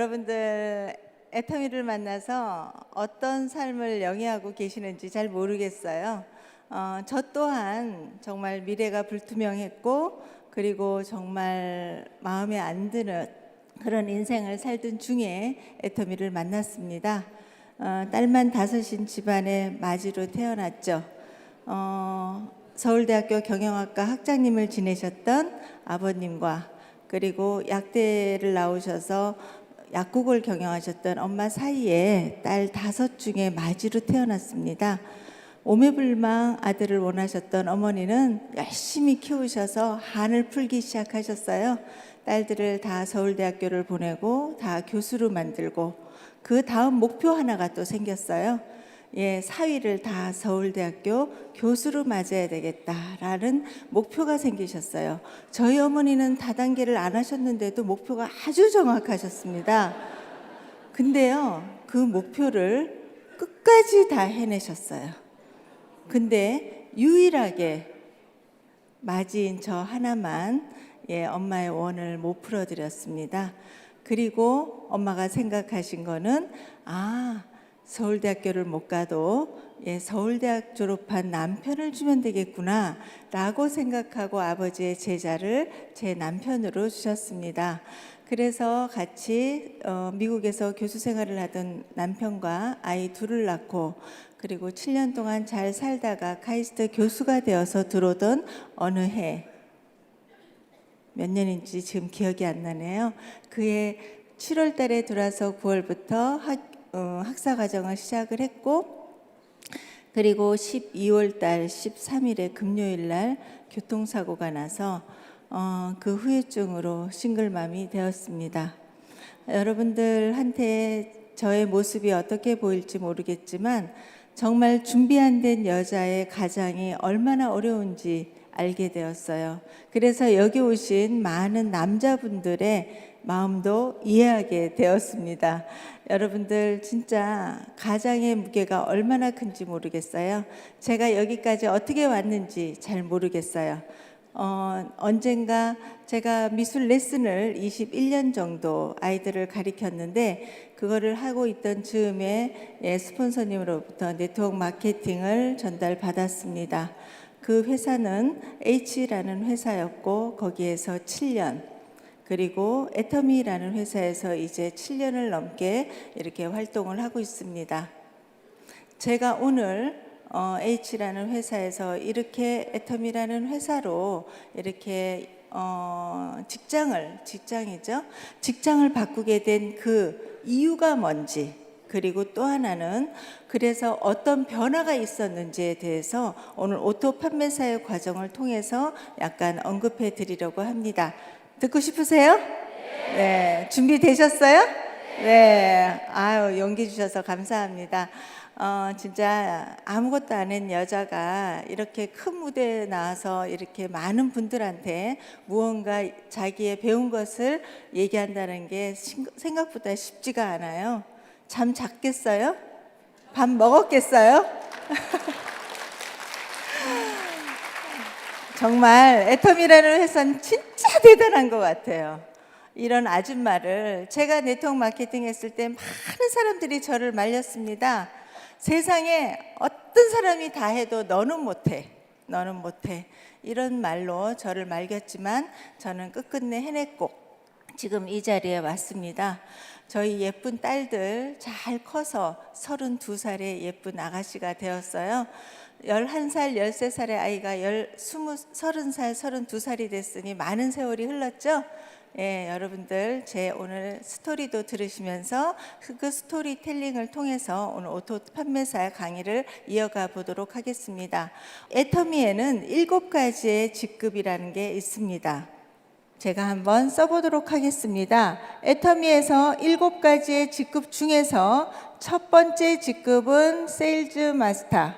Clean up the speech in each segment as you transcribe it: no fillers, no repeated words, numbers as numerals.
여러분들 애터미를 만나서 어떤 삶을 영위하고 계시는지 잘 모르겠어요. 저 또한 정말 미래가 불투명했고, 그리고 정말 마음에 안 드는 그런 인생을 살던 중에 애터미를 만났습니다. 딸만 다섯인 집안의 마지로 태어났죠. 서울대학교 경영학과 학장님을 지내셨던 아버님과, 그리고 약대를 나오셔서 약국을 경영하셨던 엄마 사이에 딸 다섯 중에 마지로 태어났습니다. 오매불망 아들을 원하셨던 어머니는 열심히 키우셔서 한을 풀기 시작하셨어요. 딸들을 다 서울대학교를 보내고 다 교수로 만들고, 그 다음 목표 하나가 또 생겼어요. 사위를 다 서울대학교 교수로 맞아야 되겠다라는 목표가 생기셨어요. 저희 어머니는 다단계를 안 하셨는데도 목표가 아주 정확하셨습니다. 근데요, 그 목표를 끝까지 다 해내셨어요. 근데 유일하게 맞이인 저 하나만 엄마의 원을 못 풀어드렸습니다. 그리고 엄마가 생각하신 거는 서울대학교를 못 가도 서울대학 졸업한 남편을 주면 되겠구나 라고 생각하고 아버지의 제자를 제 남편으로 주셨습니다. 그래서 같이 미국에서 교수 생활을 하던 남편과 아이 둘을 낳고, 그리고 7년 동안 잘 살다가 카이스트 교수가 되어서 들어오던 어느 해, 몇 년인지 지금 기억이 안 나네요. 그해 7월 달에 들어와서 9월부터 학사 과정을 시작을 했고, 그리고 12월 달 13일에 금요일 날 교통사고가 나서 그 후유증으로 싱글맘이 되었습니다. 여러분들한테 저의 모습이 어떻게 보일지 모르겠지만, 정말 준비 안 된 여자의 가장이 얼마나 어려운지 알게 되었어요. 그래서 여기 오신 많은 남자분들의 마음도 이해하게 되었습니다. 여러분들 진짜 가장의 무게가 얼마나 큰지 모르겠어요. 제가 여기까지 어떻게 왔는지 잘 모르겠어요. 언젠가 제가 미술 레슨을 21년 정도 아이들을 가르쳤는데, 그거를 하고 있던 즈음에 스폰서님으로부터 네트워크 마케팅을 전달받았습니다. 그 회사는 H라는 회사였고, 거기에서 7년, 그리고 애터미라는 회사에서 이제 7년을 넘게 이렇게 활동을 하고 있습니다. 제가 오늘 H라는 회사에서 이렇게 애터미라는 회사로 이렇게 직장을 바꾸게 된 그 이유가 뭔지, 그리고 또 하나는 그래서 어떤 변화가 있었는지에 대해서 오늘 오토 판매사의 과정을 통해서 약간 언급해 드리려고 합니다. 듣고 싶으세요? 네. 준비되셨어요? 네. 아유, 용기 주셔서 감사합니다. 진짜 아무것도 아닌 여자가 이렇게 큰 무대에 나와서 이렇게 많은 분들한테 무언가 자기의 배운 것을 얘기한다는 게 생각보다 쉽지가 않아요. 잠 잤겠어요? 밥 먹었겠어요? 정말 애터미라는 회사는 진짜 대단한 것 같아요. 이런 아줌마를 제가 네트워크 마케팅 했을 때 많은 사람들이 저를 말렸습니다. 세상에 어떤 사람이 다 해도 너는 못해, 너는 못해, 이런 말로 저를 말렸지만 저는 끝끝내 해냈고 지금 이 자리에 왔습니다. 저희 예쁜 딸들 잘 커서 32살의 예쁜 아가씨가 되었어요. 11살, 13살의 아이가 30살, 32살이 됐으니 많은 세월이 흘렀죠. 여러분들 제 오늘 스토리도 들으시면서 그 스토리텔링을 통해서 오늘 오토 판매사 강의를 이어가 보도록 하겠습니다. 애터미에는 7가지의 직급이라는 게 있습니다. 제가 한번 써보도록 하겠습니다. 애터미에서 7가지의 직급 중에서 첫 번째 직급은 세일즈 마스터,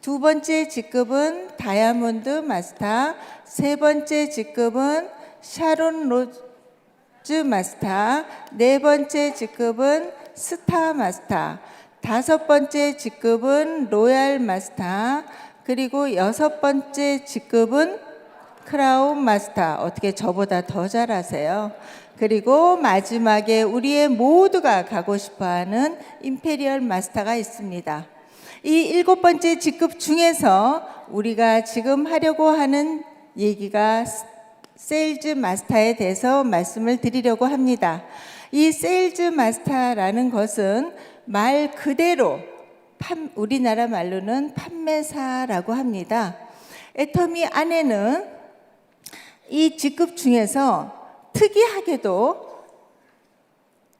두 번째 직급은 다이아몬드 마스터, 세 번째 직급은 샤론 로즈 마스터, 네 번째 직급은 스타 마스터, 다섯 번째 직급은 로얄 마스터, 그리고 여섯 번째 직급은 크라운 마스터, 어떻게 저보다 더 잘하세요? 그리고 마지막에 우리의 모두가 가고 싶어하는 임페리얼 마스터가 있습니다. 이 7번째 직급 중에서 우리가 지금 하려고 하는 얘기가 세일즈 마스터에 대해서 말씀을 드리려고 합니다. 이 세일즈 마스터라는 것은 말 그대로 우리나라 말로는 판매사라고 합니다. 애터미 안에는 이 직급 중에서 특이하게도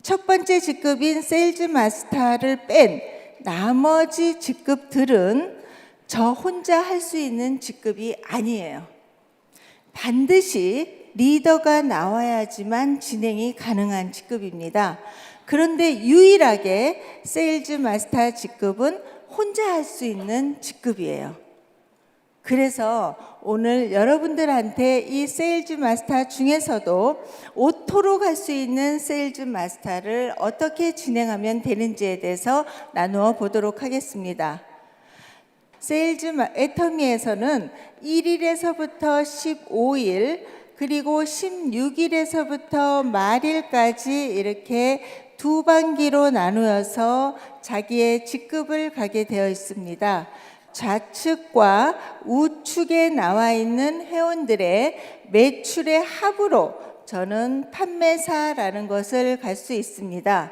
첫 번째 직급인 세일즈 마스터를 뺀 나머지 직급들은 저 혼자 할 수 있는 직급이 아니에요. 반드시 리더가 나와야지만 진행이 가능한 직급입니다. 그런데 유일하게 세일즈 마스터 직급은 혼자 할 수 있는 직급이에요. 그래서 오늘 여러분들한테 이 세일즈 마스터 중에서도 오토로 갈 수 있는 세일즈 마스터를 어떻게 진행하면 되는지에 대해서 나누어 보도록 하겠습니다. 세일즈 애터미에서는 1일에서부터 15일 그리고 16일에서부터 말일까지 이렇게 두 반기로 나누어서 자기의 직급을 가게 되어 있습니다. 좌측과 우측에 나와 있는 회원들의 매출의 합으로 저는 판매사라는 것을 갈 수 있습니다.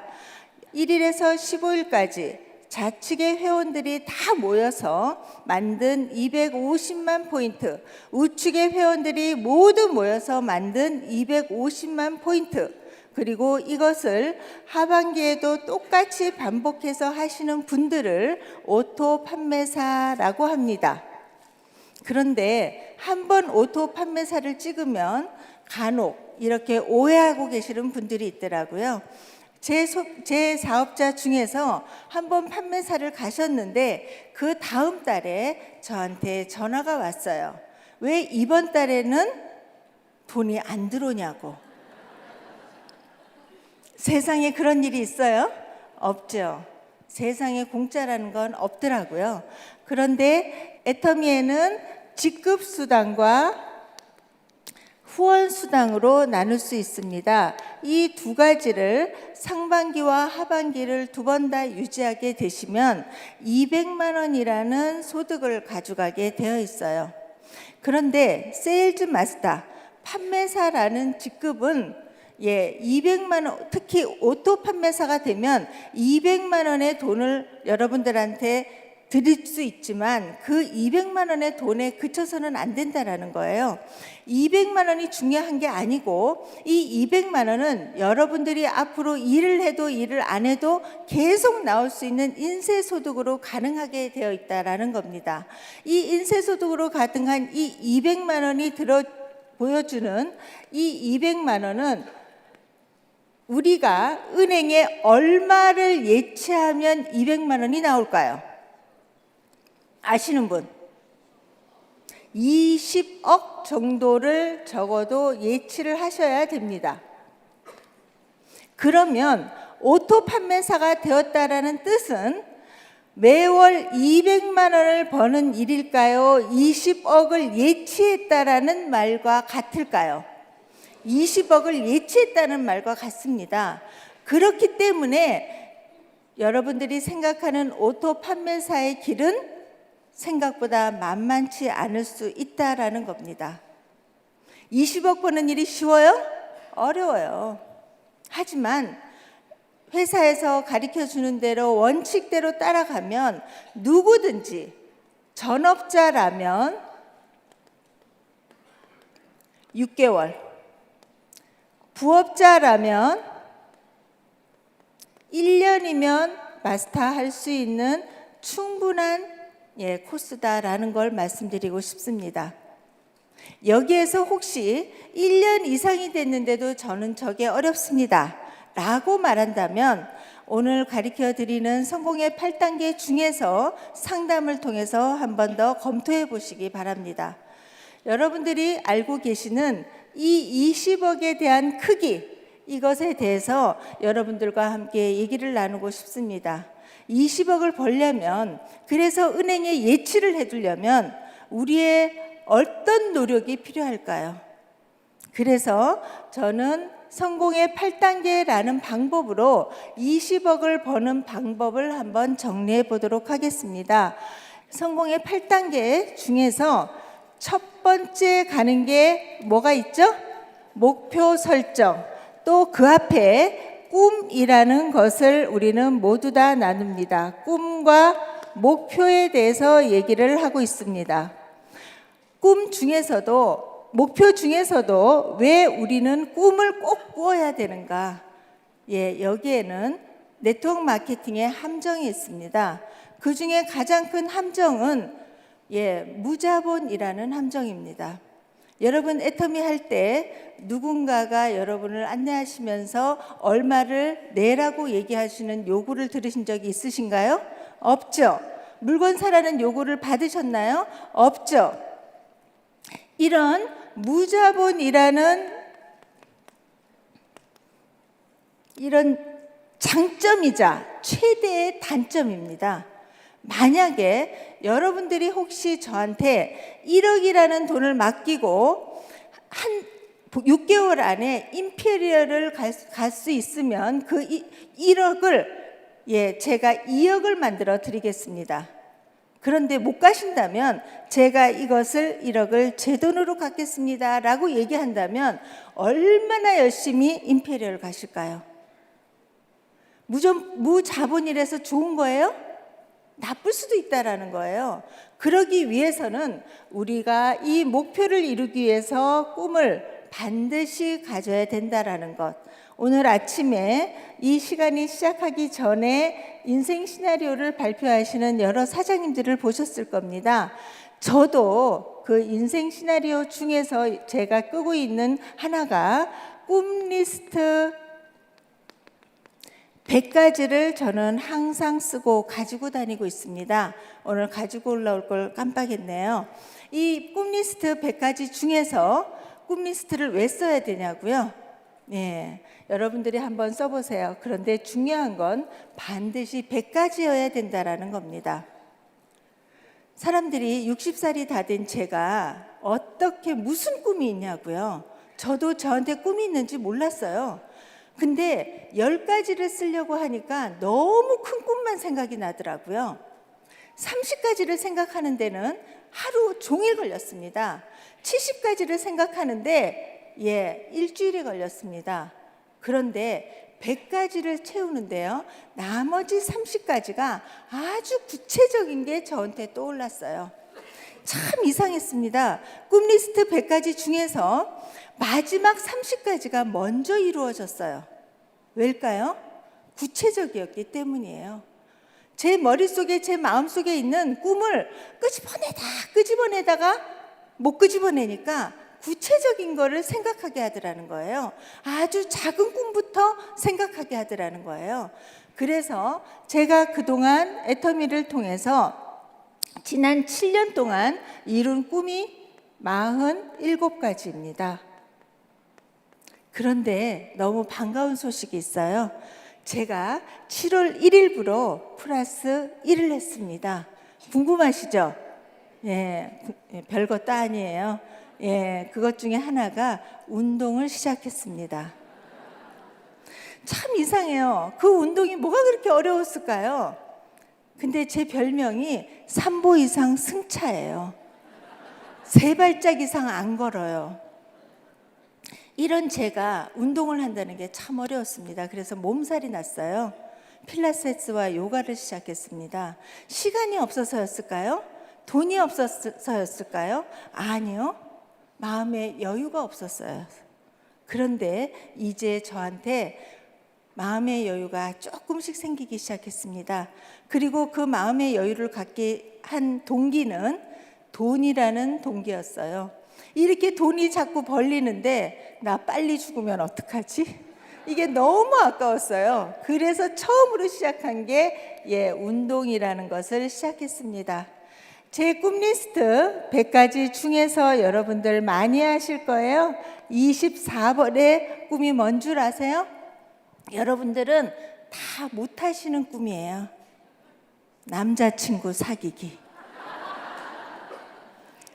1일에서 15일까지 좌측의 회원들이 다 모여서 만든 250만 포인트, 우측의 회원들이 모두 모여서 만든 250만 포인트, 그리고 이것을 하반기에도 똑같이 반복해서 하시는 분들을 오토 판매사라고 합니다. 그런데 한번 오토 판매사를 찍으면 간혹 이렇게 오해하고 계시는 분들이 있더라고요. 제 사업자 중에서 한번 판매사를 가셨는데 그 다음 달에 저한테 전화가 왔어요. 왜 이번 달에는 돈이 안 들어오냐고. 세상에 그런 일이 있어요? 없죠. 세상에 공짜라는 건 없더라고요. 그런데 애터미에는 직급수당과 후원수당으로 나눌 수 있습니다. 이 두 가지를 상반기와 하반기를 두 번 다 유지하게 되시면 200만 원이라는 소득을 가져가게 되어 있어요. 그런데 세일즈 마스터, 판매사라는 직급은 200만 원, 특히 오토 판매사가 되면 200만 원의 돈을 여러분들한테 드릴 수 있지만 그 200만 원의 돈에 그쳐서는 안 된다라는 거예요. 200만 원이 중요한 게 아니고 이 200만 원은 여러분들이 앞으로 일을 해도 일을 안 해도 계속 나올 수 있는 인쇄소득으로 가능하게 되어 있다라는 겁니다. 이 인쇄소득으로 가능한 이 200만 원이 보여주는 이 200만 원은 우리가 은행에 얼마를 예치하면 200만 원이 나올까요? 아시는 분? 20억 정도를 적어도 예치를 하셔야 됩니다. 그러면 오토 판매사가 되었다라는 뜻은 매월 200만 원을 버는 일일까요? 20억을 예치했다라는 말과 같을까요? 20억을 예치했다는 말과 같습니다. 그렇기 때문에 여러분들이 생각하는 오토 판매사의 길은 생각보다 만만치 않을 수 있다라는 겁니다. 20억 버는 일이 쉬워요? 어려워요. 하지만 회사에서 가르쳐주는 대로 원칙대로 따라가면 누구든지 전업자라면 6개월, 부업자라면 1년이면 마스터할 수 있는 충분한 코스다라는 걸 말씀드리고 싶습니다. 여기에서 혹시 1년 이상이 됐는데도 저는 저게 어렵습니다 라고 말한다면 오늘 가르쳐 드리는 성공의 8단계 중에서 상담을 통해서 한 번 더 검토해 보시기 바랍니다. 여러분들이 알고 계시는 이 20억에 대한 크기, 이것에 대해서 여러분들과 함께 얘기를 나누고 싶습니다. 20억을 벌려면, 그래서 은행에 예치를 해두려면 우리의 어떤 노력이 필요할까요? 그래서 저는 성공의 8단계라는 방법으로 20억을 버는 방법을 한번 정리해 보도록 하겠습니다. 성공의 8단계 중에서 첫 번째 가는 게 뭐가 있죠? 목표 설정. 또 그 앞에 꿈이라는 것을 우리는 모두 다 나눕니다. 꿈과 목표에 대해서 얘기를 하고 있습니다. 꿈 중에서도 목표 중에서도 왜 우리는 꿈을 꼭 꾸어야 되는가? 여기에는 네트워크 마케팅의 함정이 있습니다. 그 중에 가장 큰 함정은 무자본이라는 함정입니다. 여러분 애터미 할 때 누군가가 여러분을 안내하시면서 얼마를 내라고 얘기하시는 요구를 들으신 적이 있으신가요? 없죠. 물건 사라는 요구를 받으셨나요? 없죠. 이런 무자본이라는 이런 장점이자 최대의 단점입니다. 만약에 여러분들이 혹시 저한테 1억이라는 돈을 맡기고 한 6개월 안에 임페리얼을 갈 수 있으면 그 1억을 제가 2억을 만들어 드리겠습니다. 그런데 못 가신다면 제가 이것을 1억을 제 돈으로 갚겠습니다 라고 얘기한다면 얼마나 열심히 임페리얼 가실까요? 무자본이라서 좋은 거예요? 나쁠 수도 있다라는 거예요. 그러기 위해서는 우리가 이 목표를 이루기 위해서 꿈을 반드시 가져야 된다라는 것. 오늘 아침에 이 시간이 시작하기 전에 인생 시나리오를 발표하시는 여러 사장님들을 보셨을 겁니다. 저도 그 인생 시나리오 중에서 제가 끄고 있는 하나가 꿈 리스트 100가지를 저는 항상 쓰고 가지고 다니고 있습니다. 오늘 가지고 올라올 걸 깜빡했네요. 이 꿈 리스트 100가지 중에서 꿈 리스트를 왜 써야 되냐고요? 여러분들이 한번 써보세요. 그런데 중요한 건 반드시 100가지여야 된다라는 겁니다. 사람들이 60살이 다 된 제가 어떻게 무슨 꿈이 있냐고요? 저도 저한테 꿈이 있는지 몰랐어요. 근데 10가지를 쓰려고 하니까 너무 큰 꿈만 생각이 나더라고요. 30가지를 생각하는 데는 하루 종일 걸렸습니다. 70가지를 생각하는데 일주일이 걸렸습니다. 그런데 100가지를 채우는데요, 나머지 30가지가 아주 구체적인 게 저한테 떠올랐어요. 참 이상했습니다. 꿈 리스트 100가지 중에서 마지막 30가지가 먼저 이루어졌어요. 왜일까요? 구체적이었기 때문이에요. 제 머릿속에, 제 마음속에 있는 꿈을 끄집어내다가 못 끄집어내니까 구체적인 거를 생각하게 하더라는 거예요. 아주 작은 꿈부터 생각하게 하더라는 거예요. 그래서 제가 그동안 애터미를 통해서 지난 7년 동안 이룬 꿈이 47가지입니다. 그런데 너무 반가운 소식이 있어요. 제가 7월 1일부로 플러스 1을 했습니다. 궁금하시죠? 별것도 아니에요. 그것 중에 하나가 운동을 시작했습니다. 참 이상해요. 그 운동이 뭐가 그렇게 어려웠을까요? 근데 제 별명이 3보 이상 승차예요. 3발짝 이상 안 걸어요. 이런 제가 운동을 한다는 게 참 어려웠습니다. 그래서 몸살이 났어요. 필라테스와 요가를 시작했습니다. 시간이 없어서였을까요? 돈이 없어서였을까요? 아니요. 마음에 여유가 없었어요. 그런데 이제 저한테 마음의 여유가 조금씩 생기기 시작했습니다. 그리고 그 마음의 여유를 갖게 한 동기는 돈이라는 동기였어요. 이렇게 돈이 자꾸 벌리는데 나 빨리 죽으면 어떡하지? 이게 너무 아까웠어요. 그래서 처음으로 시작한 게 운동이라는 것을 시작했습니다. 제 꿈 리스트 100가지 중에서 여러분들 많이 하실 거예요. 24번의 꿈이 뭔 줄 아세요? 여러분들은 다 못하시는 꿈이에요. 남자친구 사귀기.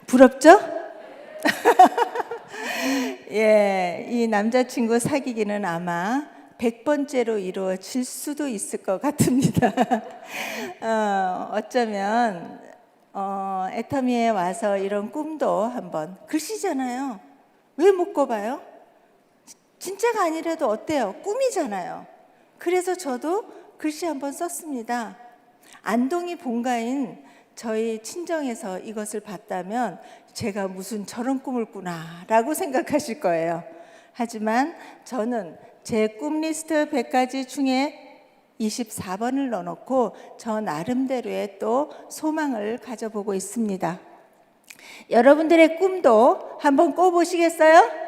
부럽죠? 예, 이 남자친구 사귀기는 아마 100번째로 이루어질 수도 있을 것 같습니다. 어쩌면 애터미에 와서 이런 꿈도 한번, 글씨잖아요. 왜 못 꿔봐요? 진짜가 아니라도 어때요? 꿈이잖아요. 그래서 저도 글씨 한번 썼습니다. 안동이 본가인 저희 친정에서 이것을 봤다면 제가 무슨 저런 꿈을 꾸나 라고 생각하실 거예요. 하지만 저는 제 꿈 리스트 100가지 중에 24번을 넣어놓고 저 나름대로의 또 소망을 가져보고 있습니다. 여러분들의 꿈도 한번 꿔보시겠어요?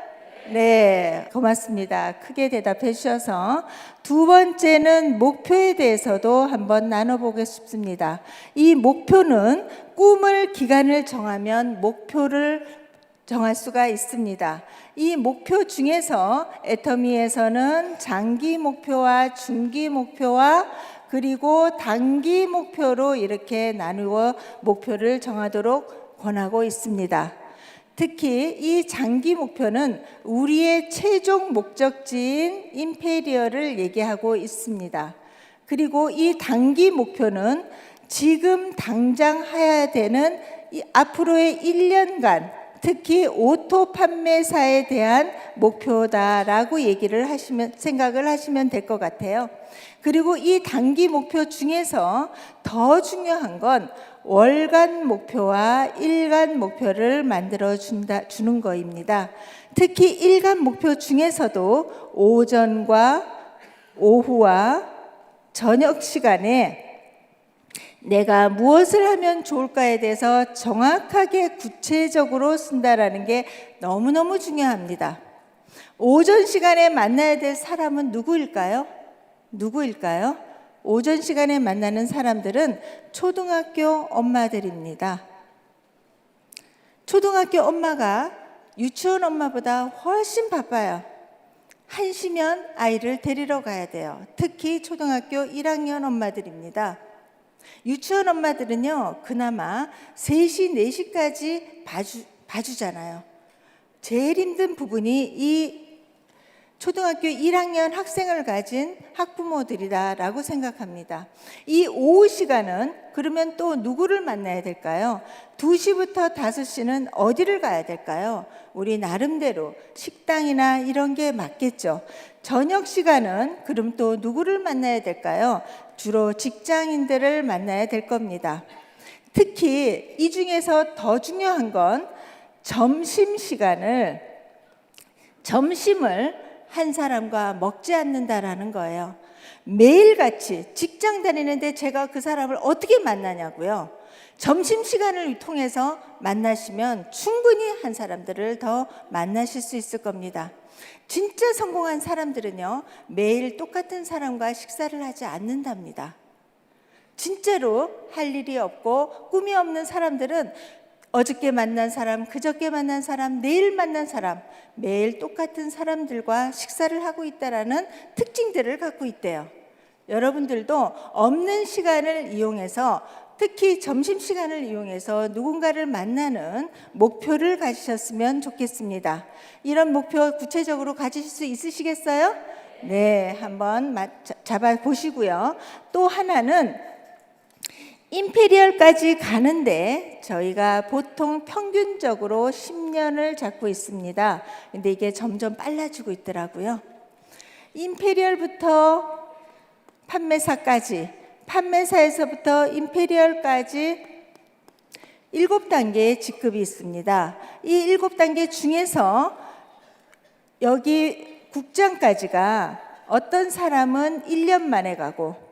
네, 고맙습니다. 크게 대답해 주셔서. 두 번째는 목표에 대해서도 한번 나눠보고 싶습니다. 이 목표는 꿈을 기간을 정하면 목표를 정할 수가 있습니다. 이 목표 중에서 애터미에서는 장기 목표와 중기 목표와 그리고 단기 목표로 이렇게 나누어 목표를 정하도록 권하고 있습니다. 특히 이 장기 목표는 우리의 최종 목적지인 임페리얼을 얘기하고 있습니다. 그리고 이 단기 목표는 지금 당장 해야 되는 앞으로의 1년간 특히 오토 판매사에 대한 목표다라고 생각을 하시면 될 것 같아요. 그리고 이 단기 목표 중에서 더 중요한 건 월간 목표와 일간 목표를 만들어 주는 거입니다. 특히 일간 목표 중에서도 오전과 오후와 저녁 시간에 내가 무엇을 하면 좋을까에 대해서 정확하게 구체적으로 쓴다라는 게 너무너무 중요합니다. 오전 시간에 만나야 될 사람은 누구일까요? 오전 시간에 만나는 사람들은 초등학교 엄마들입니다. 초등학교 엄마가 유치원 엄마보다 훨씬 바빠요. 1시면 아이를 데리러 가야 돼요. 특히 초등학교 1학년 엄마들입니다. 유치원 엄마들은요, 그나마 3시, 4시까지 봐주잖아요. 제일 힘든 부분이 이 초등학교 1학년 학생을 가진 학부모들이다라고 생각합니다. 이 오후 시간은 그러면 또 누구를 만나야 될까요? 2시부터 5시는 어디를 가야 될까요? 우리 나름대로 식당이나 이런 게 맞겠죠. 저녁 시간은 그럼 또 누구를 만나야 될까요? 주로 직장인들을 만나야 될 겁니다. 특히 이 중에서 더 중요한 건 점심을 한 사람과 먹지 않는다라는 거예요. 매일같이 직장 다니는데 제가 그 사람을 어떻게 만나냐고요. 점심시간을 통해서 만나시면 충분히 한 사람들을 더 만나실 수 있을 겁니다. 진짜 성공한 사람들은요, 매일 똑같은 사람과 식사를 하지 않는답니다. 진짜로 할 일이 없고 꿈이 없는 사람들은 어저께 만난 사람, 그저께 만난 사람, 내일 만난 사람, 매일 똑같은 사람들과 식사를 하고 있다라는 특징들을 갖고 있대요. 여러분들도 없는 시간을 이용해서, 특히 점심시간을 이용해서 누군가를 만나는 목표를 가지셨으면 좋겠습니다. 이런 목표 구체적으로 가지실 수 있으시겠어요? 네, 한번 잡아보시고요. 또 하나는 임페리얼까지 가는데 저희가 보통 평균적으로 10년을 잡고 있습니다. 근데 이게 점점 빨라지고 있더라고요. 임페리얼부터 판매사까지, 판매사에서부터 임페리얼까지 7단계의 직급이 있습니다. 이 7단계 중에서 여기 국장까지가 어떤 사람은 1년 만에 가고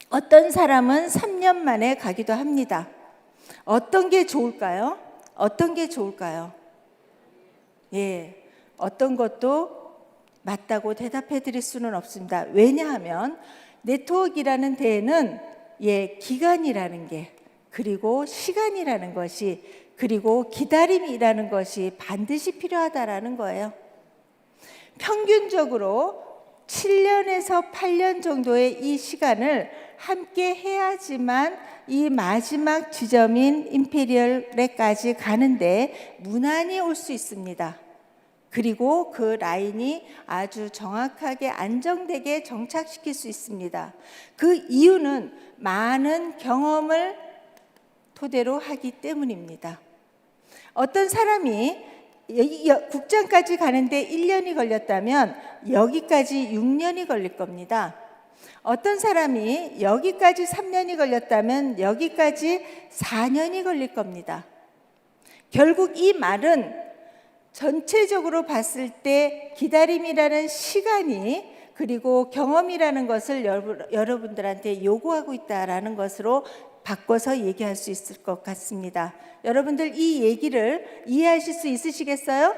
어떤 사람은 3년 만에 가기도 합니다. 어떤 게 좋을까요? 예, 어떤 것도 맞다고 대답해 드릴 수는 없습니다. 왜냐하면 네트워크라는 데에는 기간이라는 게, 그리고 시간이라는 것이, 그리고 기다림이라는 것이 반드시 필요하다라는 거예요. 평균적으로 7년에서 8년 정도의 이 시간을 함께 해야지만 이 마지막 지점인 임페리얼에까지 가는데 무난히 올 수 있습니다. 그리고 그 라인이 아주 정확하게 안정되게 정착시킬 수 있습니다. 그 이유는 많은 경험을 토대로 하기 때문입니다. 어떤 사람이 국장까지 가는데 1년이 걸렸다면 여기까지 6년이 걸릴 겁니다. 어떤 사람이 여기까지 3년이 걸렸다면 여기까지 4년이 걸릴 겁니다. 결국 이 말은 전체적으로 봤을 때 기다림이라는 시간이 그리고 경험이라는 것을 여러분들한테 요구하고 있다라는 것으로 바꿔서 얘기할 수 있을 것 같습니다. 여러분들 이 얘기를 이해하실 수 있으시겠어요?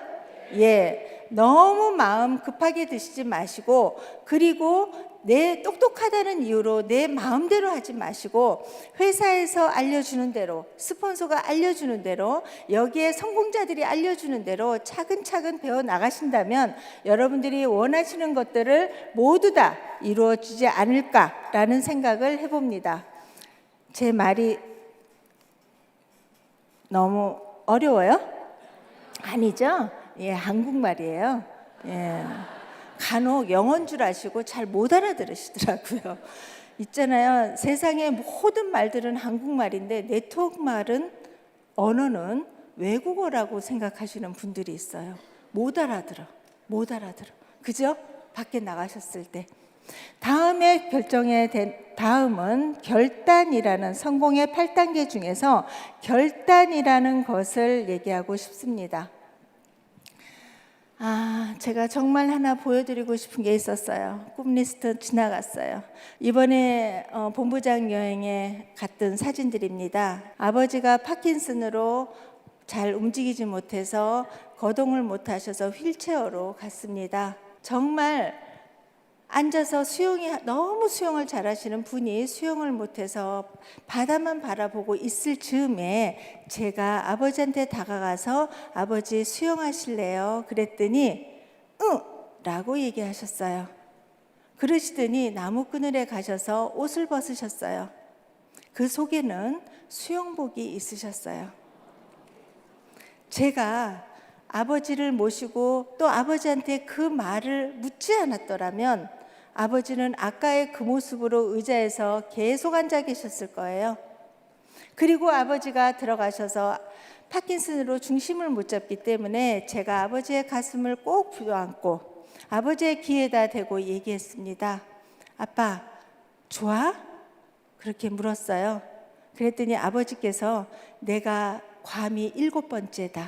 예, 너무 마음 급하게 드시지 마시고, 그리고 내 똑똑하다는 이유로 내 마음대로 하지 마시고 회사에서 알려주는 대로, 스폰서가 알려주는 대로, 여기에 성공자들이 알려주는 대로 차근차근 배워 나가신다면 여러분들이 원하시는 것들을 모두 다 이루어지지 않을까라는 생각을 해봅니다. 제 말이 너무 어려워요? 아니죠? 예, 한국말이에요. 예. 간혹 영어인 줄 아시고 잘 못 알아들으시더라고요. 있잖아요. 세상의 모든 말들은 한국말인데 네트워크 말은, 언어는 외국어라고 생각하시는 분들이 있어요. 못 알아들어. 그죠? 밖에 나가셨을 때. 다음에 다음은 결단이라는, 성공의 8단계 중에서 결단이라는 것을 얘기하고 싶습니다. 제가 정말 하나 보여드리고 싶은 게 있었어요. 꿈 리스트 지나갔어요. 이번에 본부장 여행에 갔던 사진들입니다. 아버지가 파킨슨으로 잘 움직이지 못해서 거동을 못하셔서 휠체어로 갔습니다. 정말 앉아서 너무 수영을 잘하시는 분이 수영을 못해서 바다만 바라보고 있을 즈음에 제가 아버지한테 다가가서 아버지 수영하실래요? 그랬더니 응! 라고 얘기하셨어요. 그러시더니 나무 그늘에 가셔서 옷을 벗으셨어요. 그 속에는 수영복이 있으셨어요. 제가 아버지를 모시고 또 아버지한테 그 말을 묻지 않았더라면 아버지는 아까의 그 모습으로 의자에서 계속 앉아 계셨을 거예요. 그리고 아버지가 들어가셔서 파킨슨으로 중심을 못 잡기 때문에 제가 아버지의 가슴을 꼭 부여안고 아버지의 귀에다 대고 얘기했습니다. 아빠, 좋아? 그렇게 물었어요. 그랬더니 아버지께서 내가 괌이 7번째다.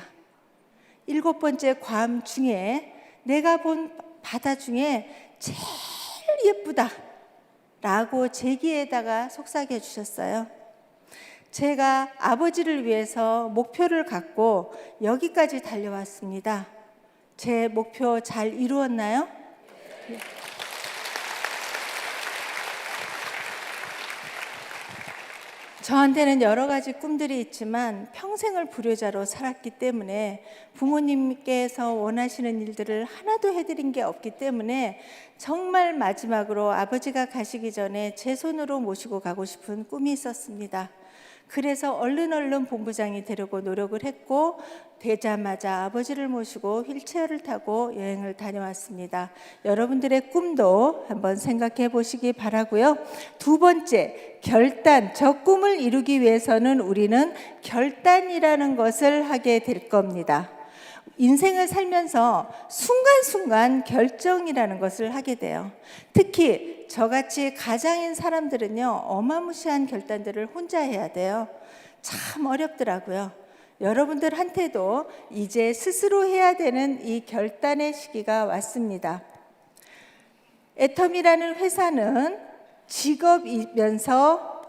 7번째 괌 중에 내가 본 바다 중에 제일 예쁘다 라고 제 귀에다가 속삭여 주셨어요. 제가 아버지를 위해서 목표를 갖고 여기까지 달려왔습니다. 제 목표 잘 이루었나요? 저한테는 여러 가지 꿈들이 있지만 평생을 불효자로 살았기 때문에 부모님께서 원하시는 일들을 하나도 해드린 게 없기 때문에 정말 마지막으로 아버지가 가시기 전에 제 손으로 모시고 가고 싶은 꿈이 있었습니다. 그래서 얼른 본부장이 되려고 노력을 했고 되자마자 아버지를 모시고 휠체어를 타고 여행을 다녀왔습니다. 여러분들의 꿈도 한번 생각해 보시기 바라고요. 두 번째, 결단. 저 꿈을 이루기 위해서는 우리는 결단이라는 것을 하게 될 겁니다. 인생을 살면서 순간순간 결정이라는 것을 하게 돼요. 특히 저같이 가장인 사람들은요, 어마무시한 결단들을 혼자 해야 돼요. 참 어렵더라고요. 여러분들한테도 이제 스스로 해야 되는 이 결단의 시기가 왔습니다. 애텀이라는 회사는 직업이면서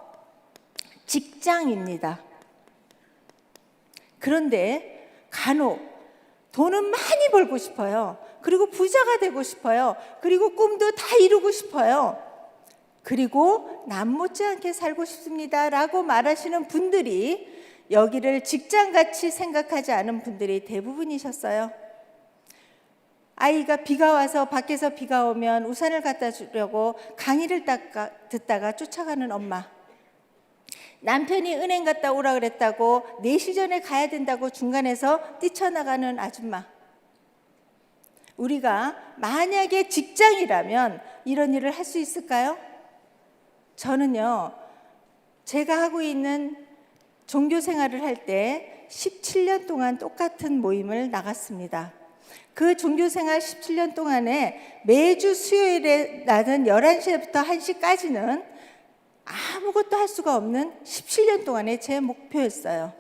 직장입니다. 그런데 간혹 돈은 많이 벌고 싶어요. 그리고 부자가 되고 싶어요. 그리고 꿈도 다 이루고 싶어요. 그리고 남 못지않게 살고 싶습니다 라고 말하시는 분들이 여기를 직장같이 생각하지 않은 분들이 대부분이셨어요. 아이가 비가 와서 밖에서 비가 오면 우산을 갖다 주려고 강의를 듣다가 쫓아가는 엄마. 남편이 은행 갔다 오라 그랬다고 4시 전에 가야 된다고 중간에서 뛰쳐나가는 아줌마. 우리가 만약에 직장이라면 이런 일을 할 수 있을까요? 저는요, 제가 하고 있는 종교 생활을 할 때 17년 동안 똑같은 모임을 나갔습니다. 그 종교 생활 17년 동안에 매주 수요일에 낮은 11시부터 1시까지는 아무것도 할 수가 없는 17년 동안의 제 목표였어요.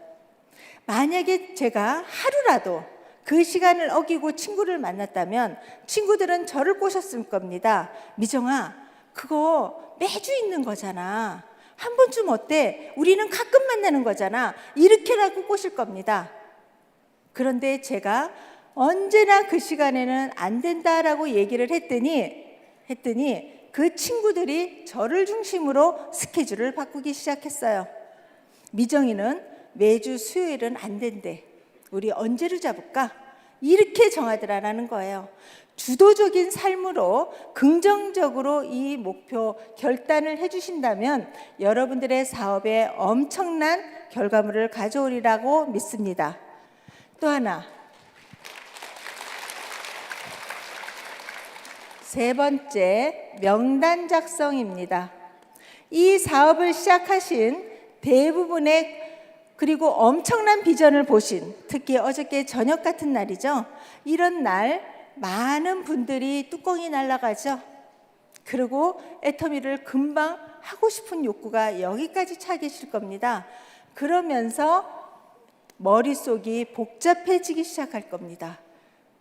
만약에 제가 하루라도 그 시간을 어기고 친구를 만났다면 친구들은 저를 꼬셨을 겁니다. 미정아, 그거 매주 있는 거잖아. 한 번쯤 어때? 우리는 가끔 만나는 거잖아. 이렇게라고 꼬실 겁니다. 그런데 제가 언제나 그 시간에는 안 된다라고 얘기를 했더니 그 친구들이 저를 중심으로 스케줄을 바꾸기 시작했어요. 미정이는 매주 수요일은 안 된대. 우리 언제로 잡을까? 이렇게 정하더라라는 거예요. 주도적인 삶으로 긍정적으로 이 목표 결단을 해주신다면 여러분들의 사업에 엄청난 결과물을 가져오리라고 믿습니다. 또 하나, 세 번째, 명단 작성입니다. 이 사업을 시작하신 대부분의 그리고 엄청난 비전을 보신, 특히 어저께 저녁 같은 날이죠. 이런 날 많은 분들이 뚜껑이 날아가죠. 그리고 애터미를 금방 하고 싶은 욕구가 여기까지 차 계실 겁니다. 그러면서 머릿속이 복잡해지기 시작할 겁니다.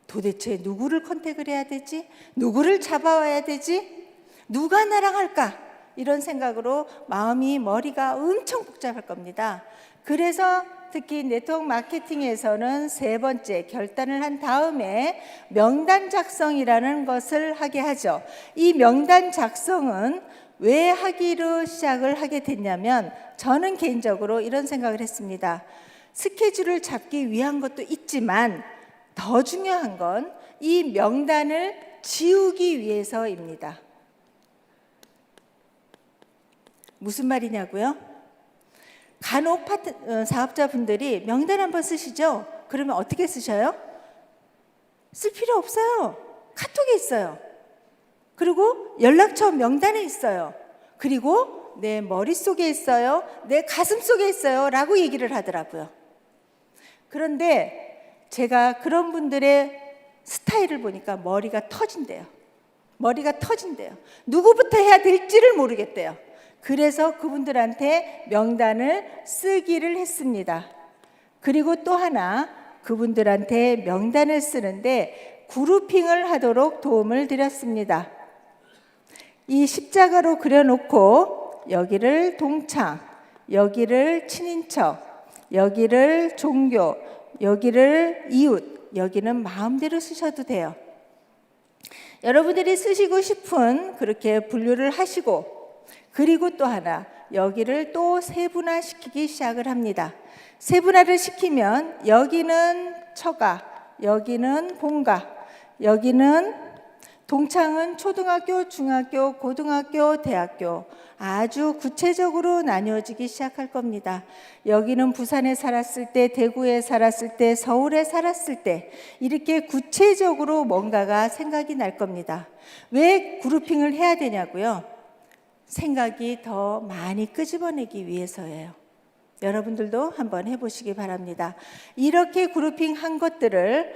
도대체 누구를 컨택을 해야 되지? 누구를 잡아와야 되지? 누가 나랑 할까? 이런 생각으로 머리가 엄청 복잡할 겁니다. 그래서 특히 네트워크 마케팅에서는 세 번째 결단을 한 다음에 명단 작성이라는 것을 하게 하죠. 이 명단 작성은 왜 하기로 시작을 하게 됐냐면 저는 개인적으로 이런 생각을 했습니다. 스케줄을 잡기 위한 것도 있지만 더 중요한 건 이 명단을 지우기 위해서입니다. 무슨 말이냐고요? 간혹 사업자분들이 명단 한번 쓰시죠? 그러면 어떻게 쓰셔요? 쓸 필요 없어요. 카톡에 있어요. 그리고 연락처 명단에 있어요. 그리고 내 머릿속에 있어요. 내 가슴속에 있어요. 라고 얘기를 하더라고요. 그런데 제가 그런 분들의 스타일을 보니까 머리가 터진대요. 누구부터 해야 될지를 모르겠대요. 그래서 그분들한테 명단을 쓰기를 했습니다. 그리고 또 하나, 그분들한테 명단을 쓰는데 그룹핑을 하도록 도움을 드렸습니다. 이 십자가로 그려놓고 여기를 동창, 여기를 친인척, 여기를 종교, 여기를 이웃, 여기는 마음대로 쓰셔도 돼요. 여러분들이 쓰시고 싶은 그렇게 분류를 하시고, 그리고 또 하나, 여기를 또 세분화시키기 시작을 합니다. 세분화를 시키면 여기는 처가, 여기는 본가, 여기는 동창은 초등학교, 중학교, 고등학교, 대학교, 아주 구체적으로 나뉘어지기 시작할 겁니다. 여기는 부산에 살았을 때, 대구에 살았을 때, 서울에 살았을 때 이렇게 구체적으로 뭔가가 생각이 날 겁니다. 왜 그룹핑을 해야 되냐고요? 생각이 더 많이 끄집어내기 위해서예요. 여러분들도 한번 해보시기 바랍니다. 이렇게 그룹핑한 것들을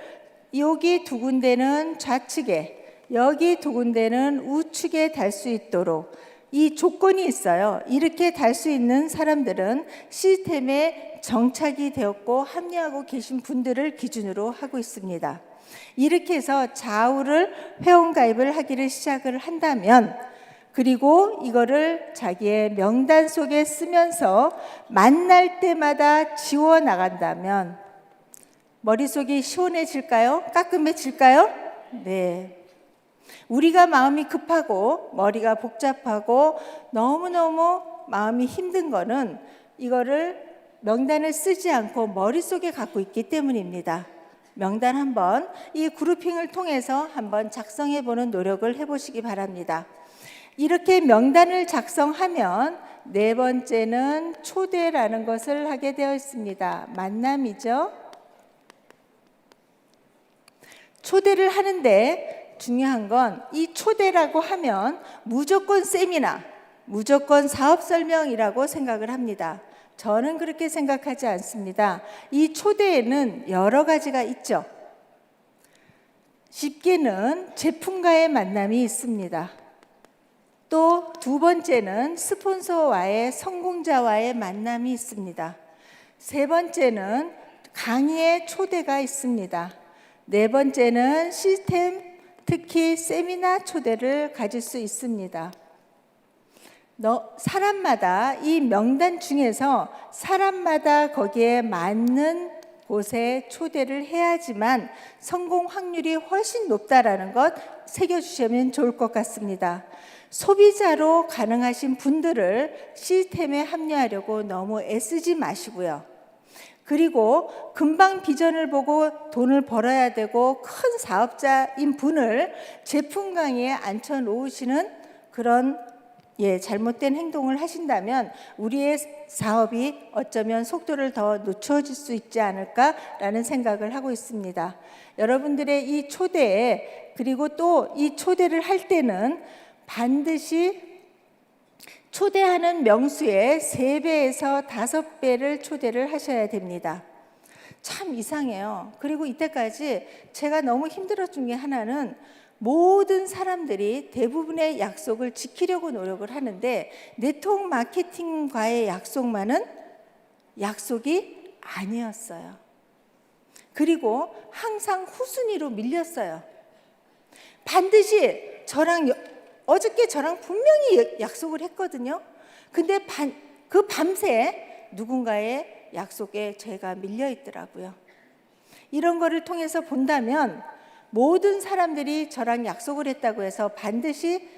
여기 두 군데는 좌측에, 여기 두 군데는 우측에 달 수 있도록 이 조건이 있어요. 이렇게 달 수 있는 사람들은 시스템에 정착이 되었고 합류하고 계신 분들을 기준으로 하고 있습니다. 이렇게 해서 좌우를 회원가입을 하기를 시작을 한다면, 그리고 이거를 자기의 명단 속에 쓰면서 만날 때마다 지워나간다면 머릿속이 시원해질까요? 깔끔해질까요? 네. 우리가 마음이 급하고 머리가 복잡하고 너무너무 마음이 힘든 거는 이거를 명단을 쓰지 않고 머릿속에 갖고 있기 때문입니다. 명단 한번 이 그룹핑을 통해서 한번 작성해 보는 노력을 해보시기 바랍니다. 이렇게 명단을 작성하면 네 번째는 초대라는 것을 하게 되어 있습니다. 만남이죠. 초대를 하는데 중요한 건 이 초대라고 하면 무조건 세미나, 무조건 사업 설명이라고 생각을 합니다. 저는 그렇게 생각하지 않습니다. 이 초대에는 여러 가지가 있죠. 쉽게는 제품과의 만남이 있습니다. 또 두 번째는 스폰서와의 성공자와의 만남이 있습니다. 세 번째는 강의의 초대가 있습니다. 네 번째는 시스템, 특히 세미나 초대를 가질 수 있습니다. 사람마다 이 명단 중에서 사람마다 거기에 맞는 곳에 초대를 해야지만 성공 확률이 훨씬 높다라는 것 새겨주시면 좋을 것 같습니다. 소비자로 가능하신 분들을 시스템에 합류하려고 너무 애쓰지 마시고요. 그리고 금방 비전을 보고 돈을 벌어야 되고 큰 사업자인 분을 제품 강의에 앉혀 놓으시는 그런 잘못된 행동을 하신다면 우리의 사업이 어쩌면 속도를 더 늦춰질 수 있지 않을까라는 생각을 하고 있습니다. 여러분들의 이 초대에, 그리고 또 이 초대를 할 때는 반드시 초대하는 명수의 3배에서 5배를 초대를 하셔야 됩니다. 참 이상해요. 그리고 이때까지 제가 너무 힘들었던 게 하나는 모든 사람들이 대부분의 약속을 지키려고 노력을 하는데 네트워크 마케팅과의 약속만은 약속이 아니었어요. 그리고 항상 후순위로 밀렸어요. 반드시 어저께 저랑 분명히 약속을 했거든요. 근데 그 밤새 누군가의 약속에 제가 밀려 있더라고요. 이런 거를 통해서 본다면 모든 사람들이 저랑 약속을 했다고 해서 반드시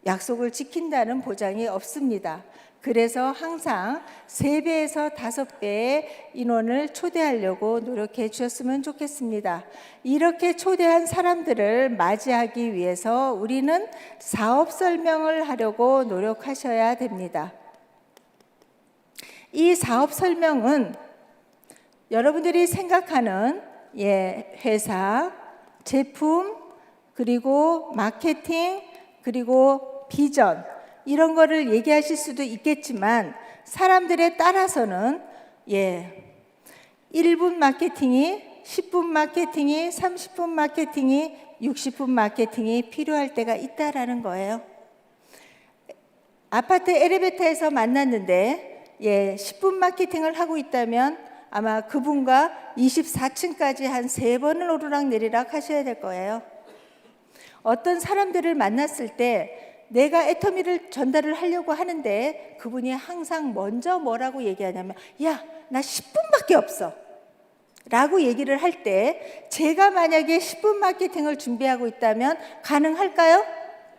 약속을 지킨다는 보장이 없습니다. 그래서 항상 3배에서 5배의 인원을 초대하려고 노력해 주셨으면 좋겠습니다. 이렇게 초대한 사람들을 맞이하기 위해서 우리는 사업 설명을 하려고 노력하셔야 됩니다. 이 사업 설명은 여러분들이 생각하는 회사, 제품, 그리고 마케팅, 그리고 비전, 이런 거를 얘기하실 수도 있겠지만 사람들에 따라서는 1분 마케팅이, 10분 마케팅이, 30분 마케팅이, 60분 마케팅이 필요할 때가 있다라는 거예요. 아파트 엘리베이터에서 만났는데 10분 마케팅을 하고 있다면 아마 그분과 24층까지 한 3번을 오르락내리락 하셔야 될 거예요. 어떤 사람들을 만났을 때 내가 애터미를 전달을 하려고 하는데 그분이 항상 먼저 뭐라고 얘기하냐면 야, 나 10분밖에 없어 라고 얘기를 할 때 제가 만약에 10분 마케팅을 준비하고 있다면 가능할까요?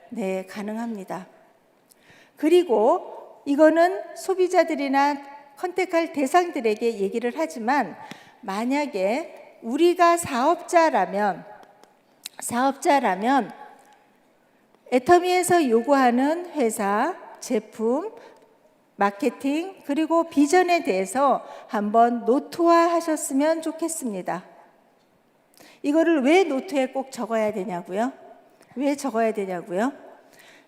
네, 가능합니다. 그리고 이거는 소비자들이나 컨택할 대상들에게 얘기를 하지만 만약에 우리가 사업자라면 애터미에서 요구하는 회사, 제품, 마케팅, 그리고 비전에 대해서 한번 노트화 하셨으면 좋겠습니다. 이거를 왜 노트에 꼭 적어야 되냐고요? 왜 적어야 되냐고요?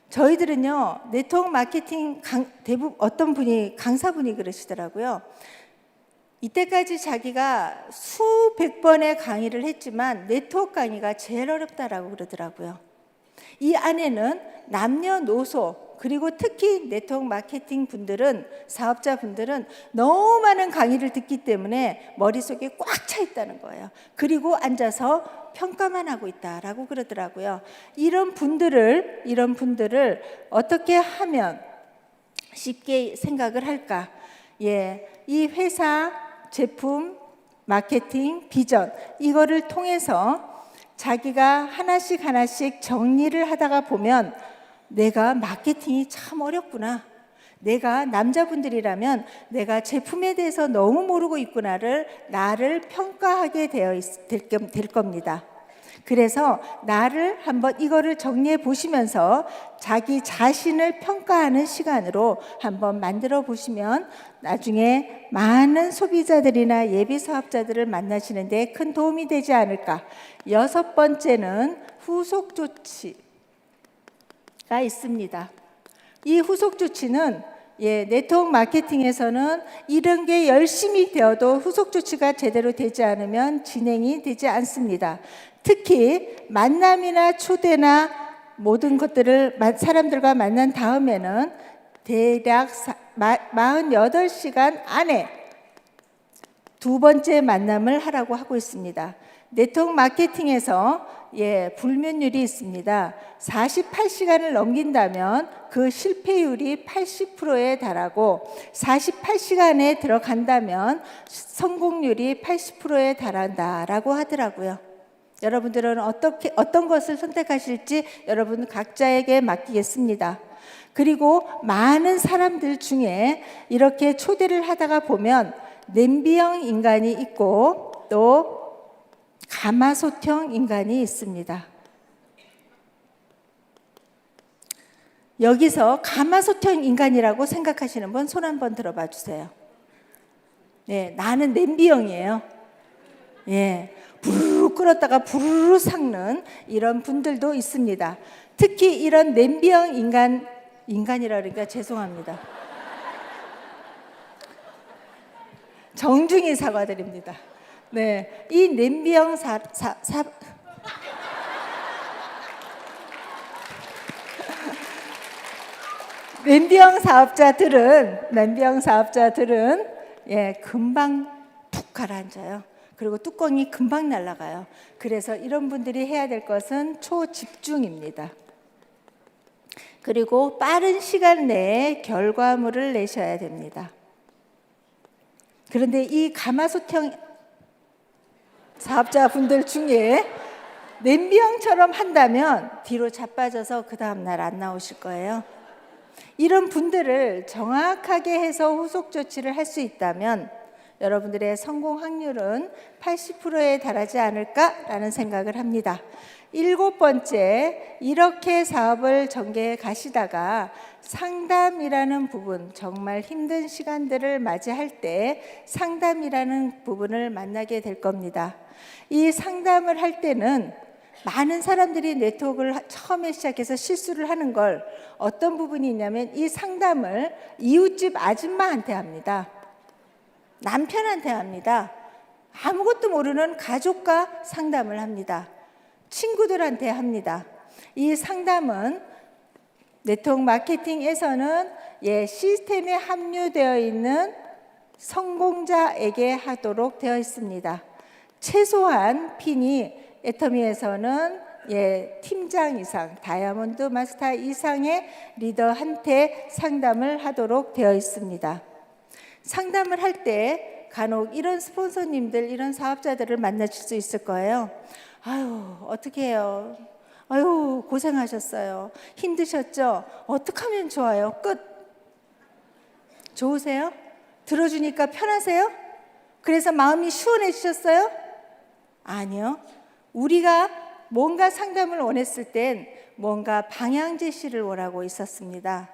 저희들은요, 네트워크 마케팅 대부분 어떤 분이, 강사분이 그러시더라고요. 이때까지 자기가 수백 번의 강의를 했지만 네트워크 강의가 제일 어렵다라고 그러더라고요. 이 안에는 남녀노소, 그리고 특히 네트워크 마케팅 분들은, 사업자 분들은 너무 많은 강의를 듣기 때문에 머릿속에 꽉 차 있다는 거예요. 그리고 앉아서 평가만 하고 있다라고 그러더라고요. 이런 분들을 어떻게 하면 쉽게 생각을 할까? 이 회사, 제품, 마케팅, 비전, 이거를 통해서 자기가 하나씩 정리를 하다가 보면 내가 마케팅이 참 어렵구나, 내가 남자분들이라면 내가 제품에 대해서 너무 모르고 있구나를 나를 평가하게 될 겁니다. 그래서 나를 한번 이거를 정리해 보시면서 자기 자신을 평가하는 시간으로 한번 만들어 보시면 나중에 많은 소비자들이나 예비 사업자들을 만나시는데 큰 도움이 되지 않을까. 6번째는 후속 조치가 있습니다. 이 후속 조치는 네트워크 마케팅에서는 이런 게 열심히 되어도 후속 조치가 제대로 되지 않으면 진행이 되지 않습니다. 특히 만남이나 초대나 모든 것들을 사람들과 만난 다음에는 대략 48시간 안에 2번째 만남을 하라고 하고 있습니다. 네트워크 마케팅에서 불면율이 있습니다. 48시간을 넘긴다면 그 실패율이 80%에 달하고 48시간에 들어간다면 성공률이 80%에 달한다라고 하더라고요. 여러분들은 어떤 것을 선택하실지 여러분 각자에게 맡기겠습니다. 그리고 많은 사람들 중에 이렇게 초대를 하다가 보면 냄비형 인간이 있고 또 가마솥형 인간이 있습니다. 여기서 가마솥형 인간이라고 생각하시는 분 손 한번 들어봐 주세요. 네, 나는 냄비형이에요. 부르르 끓었다가 부르르 삭는 이런 분들도 있습니다. 특히 이런 냄비형 인간이라 그러니까 죄송합니다. 정중히 사과드립니다. 네, 이 냄비형 냄비형 사업자들은 금방 푹 가라앉아요. 그리고 뚜껑이 금방 날아가요. 그래서 이런 분들이 해야 될 것은 초집중입니다. 그리고 빠른 시간 내에 결과물을 내셔야 됩니다. 그런데 이 가마솥형 사업자분들 중에 냄비형처럼 한다면 뒤로 자빠져서 그 다음날 안 나오실 거예요. 이런 분들을 정확하게 해서 후속 조치를 할 수 있다면 여러분들의 성공 확률은 80%에 달하지 않을까라는 생각을 합니다. 7번째, 이렇게 사업을 전개해 가시다가 상담이라는 부분, 정말 힘든 시간들을 맞이할 때 상담이라는 부분을 만나게 될 겁니다. 이 상담을 할 때는 많은 사람들이 네트워크를 처음에 시작해서 실수를 하는 걸 어떤 부분이 있냐면 이 상담을 이웃집 아줌마한테 합니다. 남편한테 합니다. 아무것도 모르는 가족과 상담을 합니다. 친구들한테 합니다. 이 상담은 네트워크 마케팅에서는 시스템에 합류되어 있는 성공자에게 하도록 되어 있습니다. 최소한 핀이 애터미에서는 팀장 이상, 다이아몬드 마스터 이상의 리더한테 상담을 하도록 되어 있습니다. 상담을 할 때 간혹 이런 스폰서님들, 이런 사업자들을 만나실 수 있을 거예요. 아유, 어떻게 해요? 아유, 고생하셨어요. 힘드셨죠? 어떻게 하면 좋아요? 끝. 좋으세요? 들어주니까 편하세요? 그래서 마음이 시원해지셨어요? 아니요. 우리가 뭔가 상담을 원했을 땐 뭔가 방향 제시를 원하고 있었습니다.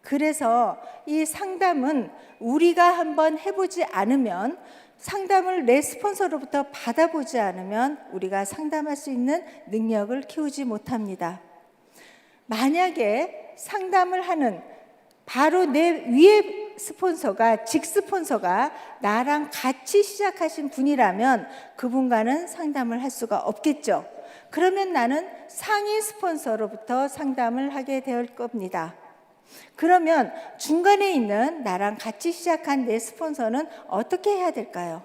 그래서 이 상담은 우리가 한번 해보지 않으면, 상담을 내 스폰서로부터 받아보지 않으면 우리가 상담할 수 있는 능력을 키우지 못합니다. 만약에 상담을 하는 바로 내 위에 스폰서가, 직스폰서가 나랑 같이 시작하신 분이라면 그분과는 상담을 할 수가 없겠죠. 그러면 나는 상위 스폰서로부터 상담을 하게 될 겁니다. 그러면 중간에 있는 나랑 같이 시작한 내 스폰서는 어떻게 해야 될까요?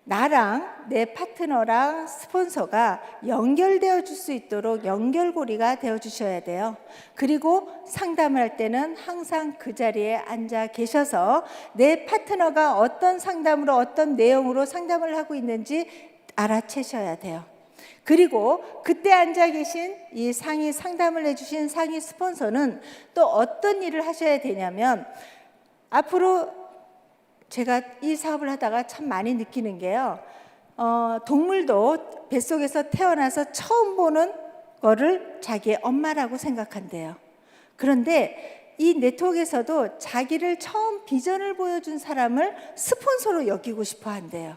나랑 내 파트너랑 스폰서가 연결되어 줄 수 있도록 연결고리가 되어 주셔야 돼요. 그리고 상담을 할 때는 항상 그 자리에 앉아 계셔서 내 파트너가 어떤 상담으로, 어떤 내용으로 상담을 하고 있는지 알아채셔야 돼요. 그리고 그때 앉아 계신 이 상위 상담을 해주신 상위 스폰서는 또 어떤 일을 하셔야 되냐면, 앞으로 제가 이 사업을 하다가 참 많이 느끼는 게요, 동물도 뱃속에서 태어나서 처음 보는 거를 자기의 엄마라고 생각한대요. 그런데 이 네트워크에서도 자기를 처음 비전을 보여준 사람을 스폰서로 여기고 싶어 한대요.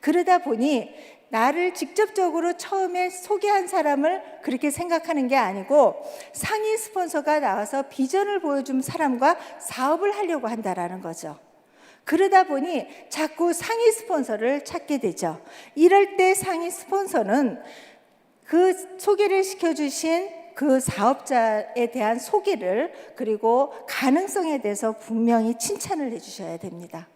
그러다 보니 나를 직접적으로 처음에 소개한 사람을 그렇게 생각하는 게 아니고 상위 스폰서가 나와서 비전을 보여준 사람과 사업을 하려고 한다라는 거죠. 그러다 보니 자꾸 상위 스폰서를 찾게 되죠. 이럴 때 상위 스폰서는 그 소개를 시켜주신 그 사업자에 대한 소개를, 그리고 가능성에 대해서 분명히 칭찬을 해주셔야 됩니다.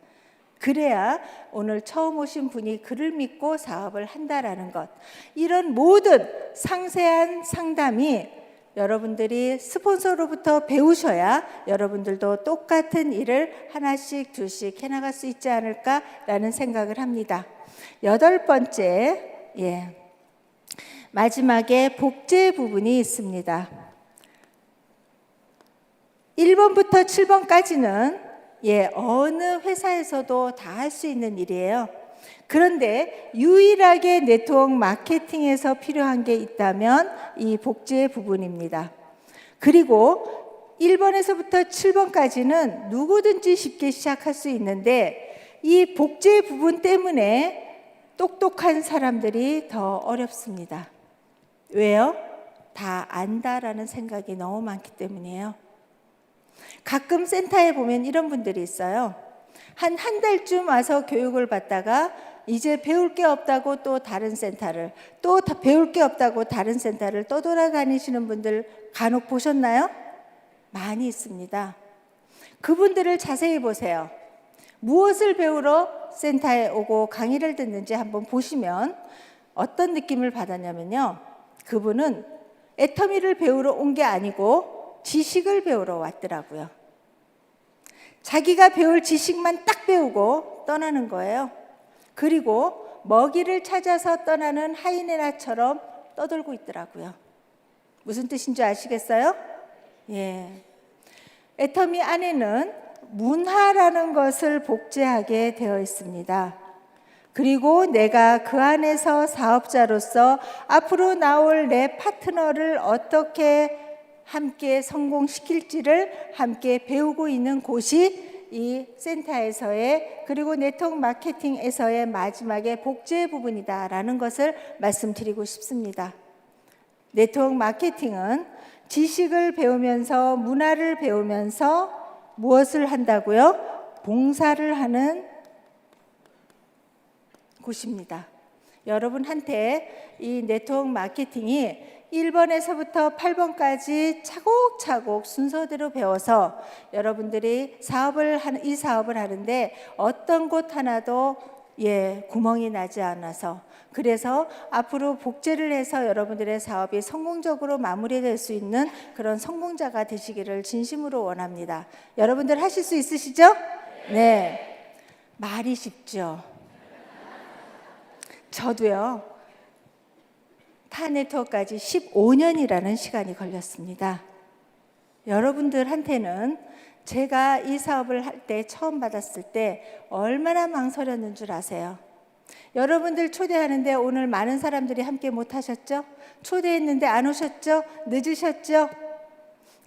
그래야 오늘 처음 오신 분이 그를 믿고 사업을 한다라는 것, 이런 모든 상세한 상담이 여러분들이 스폰서로부터 배우셔야 여러분들도 똑같은 일을 하나씩 둘씩 해나갈 수 있지 않을까라는 생각을 합니다. 8번째, 마지막에 복제 부분이 있습니다. 1번부터 7번까지는 어느 회사에서도 다 할 수 있는 일이에요. 그런데 유일하게 네트워크 마케팅에서 필요한 게 있다면 이 복제 부분입니다. 그리고 1번에서부터 7번까지는 누구든지 쉽게 시작할 수 있는데, 이 복제 부분 때문에 똑똑한 사람들이 더 어렵습니다. 왜요? 다 안다라는 생각이 너무 많기 때문이에요. 가끔 센터에 보면 이런 분들이 있어요. 한 달쯤 와서 교육을 받다가 이제 배울 게 없다고 또 다른 센터를, 또 배울 게 없다고 다른 센터를 떠돌아다니시는 분들 간혹 보셨나요? 많이 있습니다. 그분들을 자세히 보세요. 무엇을 배우러 센터에 오고 강의를 듣는지 한번 보시면 어떤 느낌을 받았냐면요, 그분은 애터미를 배우러 온 게 아니고 지식을 배우러 왔더라고요. 자기가 배울 지식만 딱 배우고 떠나는 거예요. 그리고 먹이를 찾아서 떠나는 하이에나처럼 떠돌고 있더라고요. 무슨 뜻인지 아시겠어요? 애터미 안에는 문화라는 것을 복제하게 되어 있습니다. 그리고 내가 그 안에서 사업자로서 앞으로 나올 내 파트너를 어떻게 함께 성공시킬지를 함께 배우고 있는 곳이 이 센터에서의, 그리고 네트워크 마케팅에서의 마지막에 복제 부분이다라는 것을 말씀드리고 싶습니다. 네트워크 마케팅은 지식을 배우면서, 문화를 배우면서 무엇을 한다고요? 봉사를 하는 곳입니다. 여러분한테 이 네트워크 마케팅이 1번에서부터 8번까지 차곡차곡 순서대로 배워서 여러분들이 이 사업을 하는데 어떤 곳 하나도 구멍이 나지 않아서, 그래서 앞으로 복제를 해서 여러분들의 사업이 성공적으로 마무리될 수 있는 그런 성공자가 되시기를 진심으로 원합니다. 여러분들 하실 수 있으시죠? 네. 말이 쉽죠. 저도요, 타 네트워크까지 15년이라는 시간이 걸렸습니다. 여러분들한테는 제가 이 사업을 할 때, 처음 받았을 때 얼마나 망설였는 줄 아세요? 여러분들 초대하는데 오늘 많은 사람들이 함께 못 하셨죠? 초대했는데 안 오셨죠? 늦으셨죠?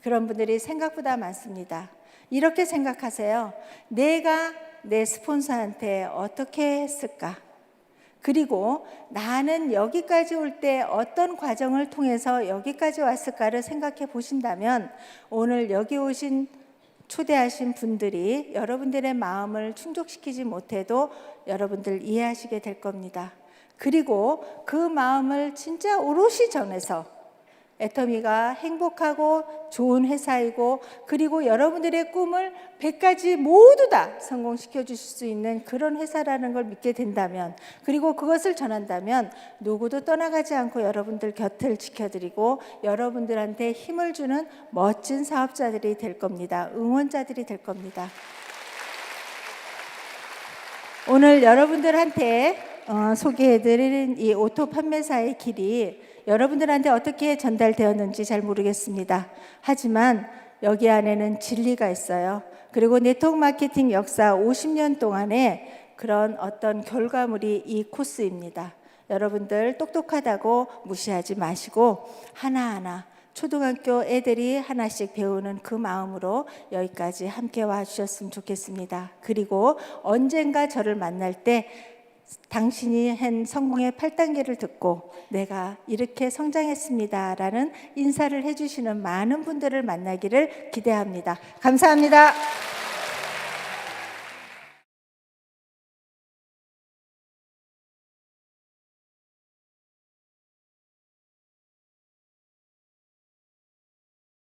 그런 분들이 생각보다 많습니다. 이렇게 생각하세요. 내가 내 스폰서한테 어떻게 했을까? 그리고 나는 여기까지 올 때 어떤 과정을 통해서 여기까지 왔을까를 생각해 보신다면, 오늘 여기 오신 초대하신 분들이 여러분들의 마음을 충족시키지 못해도 여러분들 이해하시게 될 겁니다. 그리고 그 마음을 진짜 오롯이 전해서 애터미가 행복하고 좋은 회사이고, 그리고 여러분들의 꿈을 100가지 모두 다 성공시켜 주실 수 있는 그런 회사라는 걸 믿게 된다면, 그리고 그것을 전한다면 누구도 떠나가지 않고 여러분들 곁을 지켜드리고 여러분들한테 힘을 주는 멋진 사업자들이 될 겁니다. 응원자들이 될 겁니다. 오늘 여러분들한테 소개해드린 이 오토 판매사의 길이 여러분들한테 어떻게 전달되었는지 잘 모르겠습니다. 하지만 여기 안에는 진리가 있어요. 그리고 네트워크 마케팅 역사 50년 동안의 그런 어떤 결과물이 이 코스입니다. 여러분들 똑똑하다고 무시하지 마시고 하나하나 초등학교 애들이 하나씩 배우는 그 마음으로 여기까지 함께 와주셨으면 좋겠습니다. 그리고 언젠가 저를 만날 때 당신이 한 성공의 8단계를 듣고 내가 이렇게 성장했습니다라는 인사를 해주시는 많은 분들을 만나기를 기대합니다. 감사합니다.